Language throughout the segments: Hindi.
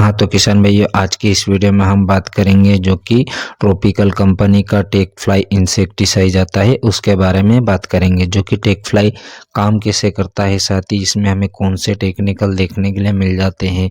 हाँ तो किसान भाइयों, आज की इस वीडियो में हम बात करेंगे जो कि ट्रॉपिकल कंपनी का टेक फ्लाई इंसेक्टिसाइड आता है उसके बारे में बात करेंगे। जो कि टेक फ्लाई काम कैसे करता है, साथ ही इसमें हमें कौन से टेक्निकल देखने के लिए मिल जाते हैं,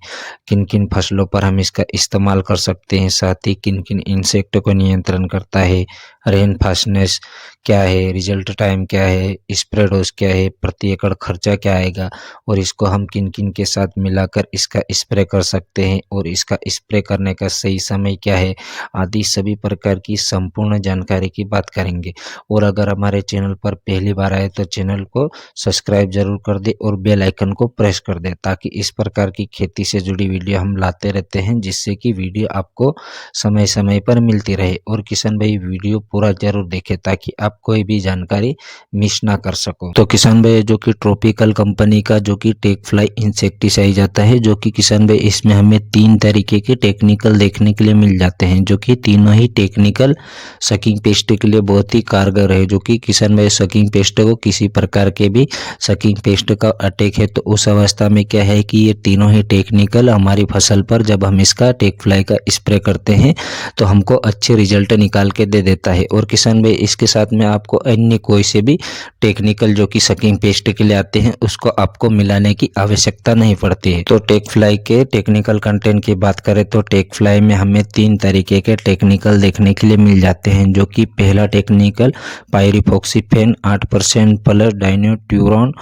किन किन फसलों पर हम इसका इस्तेमाल कर सकते हैं, साथ ही किन किन इंसेक्ट को नियंत्रण करता है, रेन फास्टनेस क्या है, रिजल्ट टाइम क्या है, स्प्रे डोज क्या है, प्रति एकड़ खर्चा क्या आएगा और इसको हम किन किन के साथ मिलाकर इसका स्प्रे कर सकते हैं और इसका स्प्रे करने का सही समय क्या है आदि सभी प्रकार की संपूर्ण जानकारी की बात करेंगे। और अगर हमारे चैनल पर पहली बार आए तो चैनल को सब्सक्राइब जरूर कर दे और बेल आइकन को प्रेस कर दे, ताकि इस प्रकार की खेती से जुड़ी वीडियो हम लाते रहते हैं, जिससे कि वीडियो आपको समय समय पर मिलती रहे। और किसान भाई वीडियो पूरा जरूर देखें ताकि आप कोई भी जानकारी मिस ना कर सको। तो किसान भाई जो कि ट्रॉपिकल कंपनी का जो कि टेक फ्लाई इंसेक्टिसाइड आता है, जो कि किसान भाई इसमें हमें 3 तरीके के टेक्निकल देखने के लिए मिल जाते हैं, जो कि तीनों ही टेक्निकल सकिंग पेस्ट के लिए बहुत ही कारगर है। जो कि किसान भाई सकिंग पेस्ट को किसी प्रकार के भी सकिंग पेस्ट का अटैक है तो उस अवस्था में क्या है कि ये तीनों ही टेक्निकल हमारी फसल पर जब हम इसका टेक फ्लाई का स्प्रे करते हैं तो हमको अच्छे रिजल्ट निकाल के दे देता है। और किसान भाई इसके साथ में आपको अन्य कोई से भी टेक्निकल जो कि सकिंग पेस्ट के लिए आते हैं उसको आपको मिलाने की आवश्यकता नहीं पड़ती है। तो टेक फ्लाई के टेक्निकल कंटेंट की बात करें तो टेक फ्लाई में हमें 3 तरीके के टेक्निकल देखने के लिए मिल जाते हैं। जो कि पहला टेक्निकल पायरिफॉक्सीफेन 8% प्लस डाइन्यूट्यूरॉन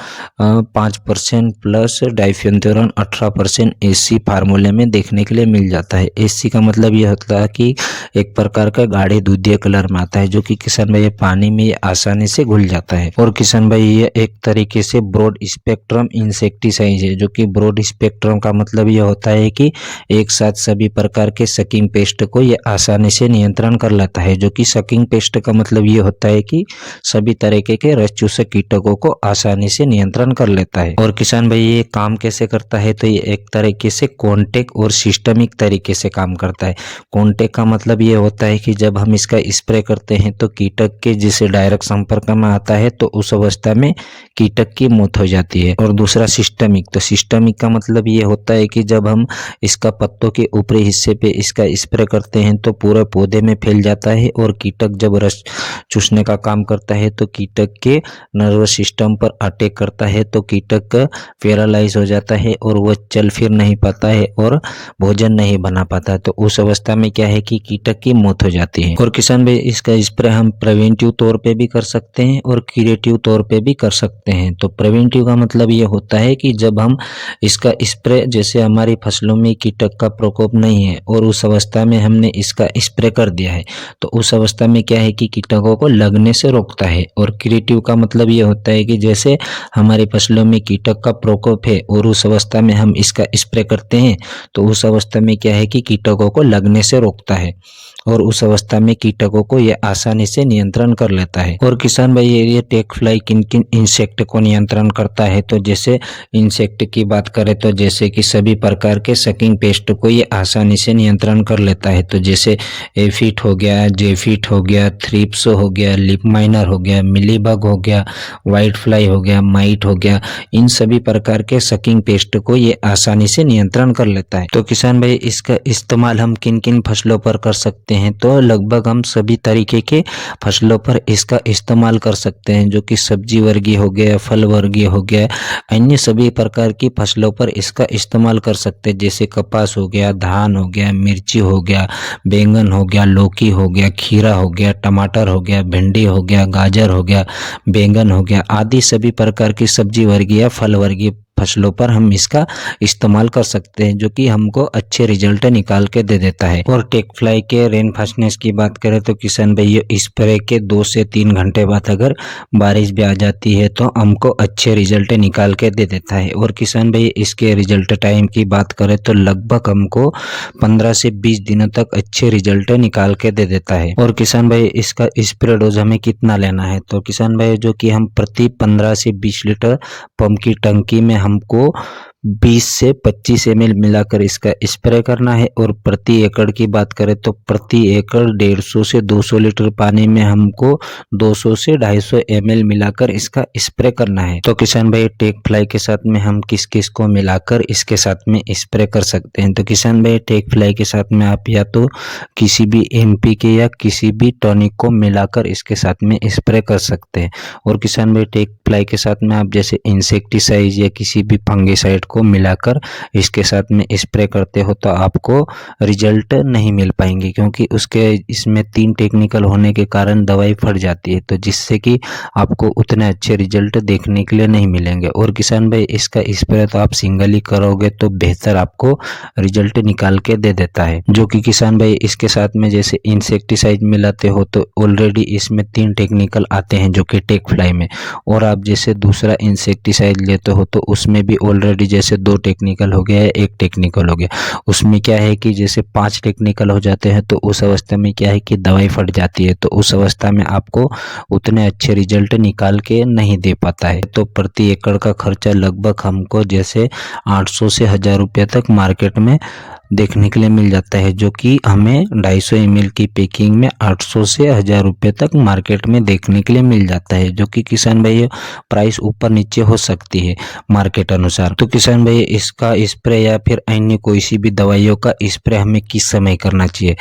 5% प्लस डाइफेंथुरॉन 18% एससी फार्मूले में देखने के लिए मिल जाता है। एससी का मतलब यह होता है कि एक प्रकार का गाढ़े दूधिया कलर में आता है, जो कि किसान भाई पानी में ये आसानी से घुल जाता है। और किसान भाई ये एक तरीके से ब्रॉड स्पेक्ट्रम इंसेक्टिसाइड है। जो कि ब्रॉड स्पेक्ट्रम का मतलब यह होता है कि एक साथ सभी प्रकार के सकिंग पेस्ट को ये आसानी से नियंत्रण कर लेता है। जो कि सकिंग पेस्ट का मतलब ये होता है कि सभी तरीके के रस चूसक कीटकों को आसानी से नियंत्रण कर लेता है। और किसान भाई ये काम कैसे करता है, तो ये एक तरीके से कॉन्टेक्ट और सिस्टमिक तरीके से काम करता है। कॉन्टेक्ट का मतलब ये होता है कि जब हम इसका स्प्रे करते हैं तो कीटक के जिसे डायरेक्ट संपर्क में आता है तो उस अवस्था में कीटक की मौत हो जाती है। और दूसरा सिस्टमिक, तो सिस्टमिक का मतलब ये होता है कि जब हम इसका पत्तों के ऊपरी हिस्से पे इसका स्प्रे करते हैं तो पूरे पौधे में फैल जाता है और कीटक जब रस चूसने का काम करता है तो कीटक के नर्वस सिस्टम पर अटैक करता है तो कीटक पैरालाइज हो जाता है और वह चल फिर नहीं पाता है और भोजन नहीं बना पाता। तो उस अवस्था में क्या है कि कीटक की मौत हो जाती है। और किसान भाई इसका स्प्रे हम प्रिवेंटिव तौर पे भी कर सकते हैं और क्यूरेटिव तौर पे भी कर सकते हैं। तो प्रिवेंटिव का मतलब ये होता है कि जब हम इसका स्प्रे, जैसे हमारी फसलों में कीटक का प्रकोप नहीं है और उस अवस्था में हमने इसका स्प्रे कर दिया है तो उस अवस्था में क्या है कि कीटकों को लगने से रोकता है। और क्यूरेटिव का मतलब ये होता है कि जैसे हमारी फसलों में कीटक का प्रकोप है और उस अवस्था में हम इसका स्प्रे करते हैं तो उस अवस्था में क्या है कि कीटकों को लगने से रोकता है और उस अवस्था में कीटकों को यह आसानी से नियंत्रण कर लेता है। और किसान भाई ये टेक फ्लाई किन किन इंसेक्ट को नियंत्रण करता है, तो जैसे इंसेक्ट की बात करें तो जैसे कि सभी प्रकार के सकिंग पेस्ट को ये आसानी से नियंत्रण कर लेता है। तो जैसे एफिड हो गया, जेफिड हो गया, थ्रिप्स हो गया, लिप माइनर हो गया, मिलीबग हो गया, व्हाइट फ्लाई हो गया, माइट हो गया, इन सभी प्रकार के सकिंग पेस्ट को ये आसानी से नियंत्रण कर लेता है। तो किसान भाई इसका इस्तेमाल हम किन किन फसलों पर कर सकते हैं, तो लगभग हम सभी तरीके के फसलों पर इसका इस्तेमाल कर सकते हैं। जो कि सब्जी वर्गीय हो गया, फल वर्गीय हो गया, अन्य सभी प्रकार की फसलों पर इसका इस्तेमाल कर सकते हैं। जैसे कपास हो गया, धान हो गया, मिर्ची हो गया, बैंगन हो गया, लौकी हो गया, खीरा हो गया, टमाटर हो गया, भिंडी हो गया, गाजर हो गया, बैंगन हो गया आदि सभी प्रकार की सब्जी वर्गीय फल वर्गीय फसलों पर हम इसका इस्तेमाल कर सकते हैं, जो कि हमको अच्छे रिजल्ट निकाल के दे देता है। और टेक फ्लाई के रेन फास्टनेस की बात करें तो किसान भाई स्प्रे के 2 से 3 घंटे बाद अगर बारिश भी आ जाती है तो हमको अच्छे रिजल्ट निकाल के दे देता है। और किसान भाई इसके रिजल्ट टाइम की बात करें तो लगभग हमको 15 से 20 दिनों तक अच्छे रिजल्ट निकाल के दे देता है। और किसान भाई इसका स्प्रे डोज हमें कितना लेना है, तो किसान भाई जो कि हम प्रति 15 से 20 लीटर पंप की टंकी में हमको 20 से 25 ml मिलाकर इसका स्प्रे करना है। और प्रति एकड़ की बात करें तो प्रति एकड़ 150 से 200 लीटर पानी में हमको 200 से 250 ml मिलाकर इसका स्प्रे करना है। तो किसान भाई टेक फ्लाई के साथ में हम किस किस को मिलाकर इसके साथ में स्प्रे कर सकते हैं? तो किसान भाई टेक फ्लाई के साथ में आप या तो किसी भी NPK या किसी भी टॉनिक को मिलाकर इसके साथ में स्प्रे कर सकते हैं। और किसान भाई टेक फ्लाई के साथ में आप जैसे इंसेक्टिसाइड या किसी भी फंगिसाइड को मिलाकर इसके साथ में स्प्रे करते हो तो आपको रिजल्ट नहीं मिल पाएंगे, क्योंकि उसके इसमें 3 टेक्निकल होने के कारण दवाई फट जाती है, तो जिससे कि आपको उतने अच्छे रिजल्ट देखने के लिए नहीं मिलेंगे। और किसान भाई इसका स्प्रे तो आप सिंगल ही करोगे तो बेहतर आपको रिजल्ट निकाल के दे देता है। जो कि किसान भाई इसके साथ में जैसे इंसेक्टिसाइड मिलाते हो तो ऑलरेडी इसमें 3 टेक्निकल आते हैं जो कि टेक फ्लाई में, और आप जैसे दूसरा इंसेक्टिसाइड लेते हो तो उसमें भी ऑलरेडी जैसे 2 टेक्निकल हो गया, 1 टेक्निकल हो गया। उसमें क्या है कि जैसे 5 टेक्निकल हो जाते हैं तो उस अवस्था में क्या है कि दवाई फट जाती है, तो उस अवस्था में आपको उतने अच्छे रिजल्ट निकाल के नहीं दे पाता है। तो प्रति एकड़ का खर्चा लगभग हमको जैसे 800 से 1000 रुपये तक मार्केट में देखने के लिए मिल जाता है, जो कि हमें 250 ml की पैकिंग में 800 से 1000 रुपये तक मार्केट में देखने के लिए मिल जाता है, जो कि किसान भाई प्राइस ऊपर नीचे हो सकती है मार्केट अनुसार। तो किसान भाई इसका स्प्रे या फिर अन्य कोई सी भी दवाइयों का स्प्रे हमें किस समय करना चाहिए?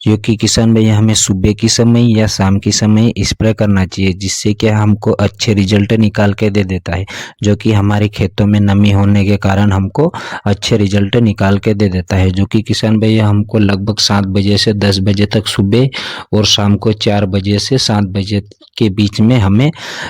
जो कि किसान भाई हमें सुबह की समय या शाम की समय स्प्रे करना चाहिए, जिससे कि हमको अच्छे रिजल्ट निकाल के दे देता है, जो कि हमारे खेतों में नमी होने के कारण हमको अच्छे रिजल्ट निकाल के दे देता है। जो कि किसान भैया हमको लगभग 7 बजे से 10 बजे तक सुबह और शाम को 4 बजे से 7 बजे के बीच में हमें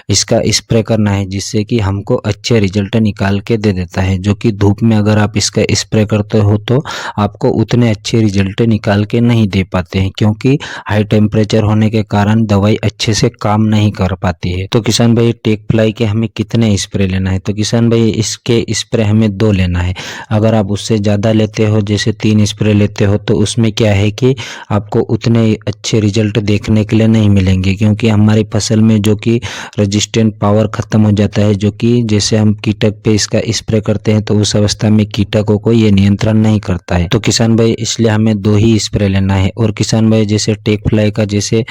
इसका स्प्रे करना है, जिससे कि हमको अच्छे रिजल्ट निकाल के दे देता है। जो कि धूप में अगर आप इसका स्प्रे करते हो तो आपको उतने अच्छे रिजल्ट निकाल के नहीं दे पाते हैं, क्योंकि हाई टेम्परेचर होने के कारण दवाई अच्छे से काम नहीं कर पाती है। तो किसान भाई टेक फ्लाई के हमें कितने स्प्रे लेना है? तो किसान भाई इसके स्प्रे हमें 2 लेना है। अगर आप उससे ज़्यादा लेते हो जैसे 3 स्प्रे लेते हो तो उसमें क्या है कि आपको उतने अच्छे रिजल्ट देखने के लिए नहीं मिलेंगे, क्योंकि हमारी फसल में जो कि रेजिस्टेंट पावर ख़त्म हो जाता है। जो कि जैसे हम कीटक पे इसका स्प्रे करते हैं तो उस अवस्था में कीटकों को ये नियंत्रण नहीं करता है। तो किसान भाई इसलिए हमें 2 ही स्प्रे लेना है। और किसान भाई जैसे टेक फ्लाई का जैसे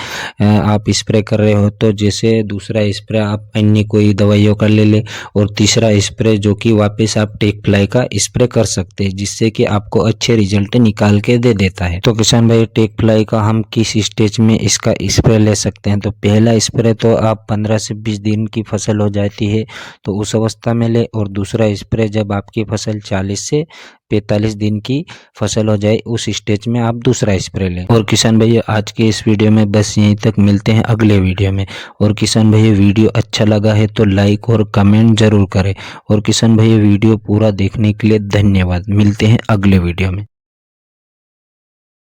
आप स्प्रे कर रहे हो तो जैसे दूसरा स्प्रे आप अन्य कोई दवाइयों का ले ले, और तीसरा स्प्रे जो कि वापस आप टेक फ्लाई का स्प्रे कर सकते हैं, जिससे कि आपको अच्छे रिजल्ट निकाल के दे देता है। तो किसान भाई टेक फ्लाई का हम किस स्टेज में इसका स्प्रे ले सकते हैं? तो पहला स्प्रे तो आप 15 से 20 दिन की फसल हो जाती है तो उस अवस्था में ले, और दूसरा स्प्रे जब आपकी फसल 40 से 45 दिन की फसल हो जाए उस स्टेज में आप दूसरा स्प्रे लें। और किसान भाई आज के इस वीडियो में बस यहीं तक, मिलते हैं अगले वीडियो में। और किसान भाई वीडियो अच्छा लगा है तो लाइक और कमेंट जरूर करें। और किसान भाई वीडियो पूरा देखने के लिए धन्यवाद। मिलते हैं अगले वीडियो में।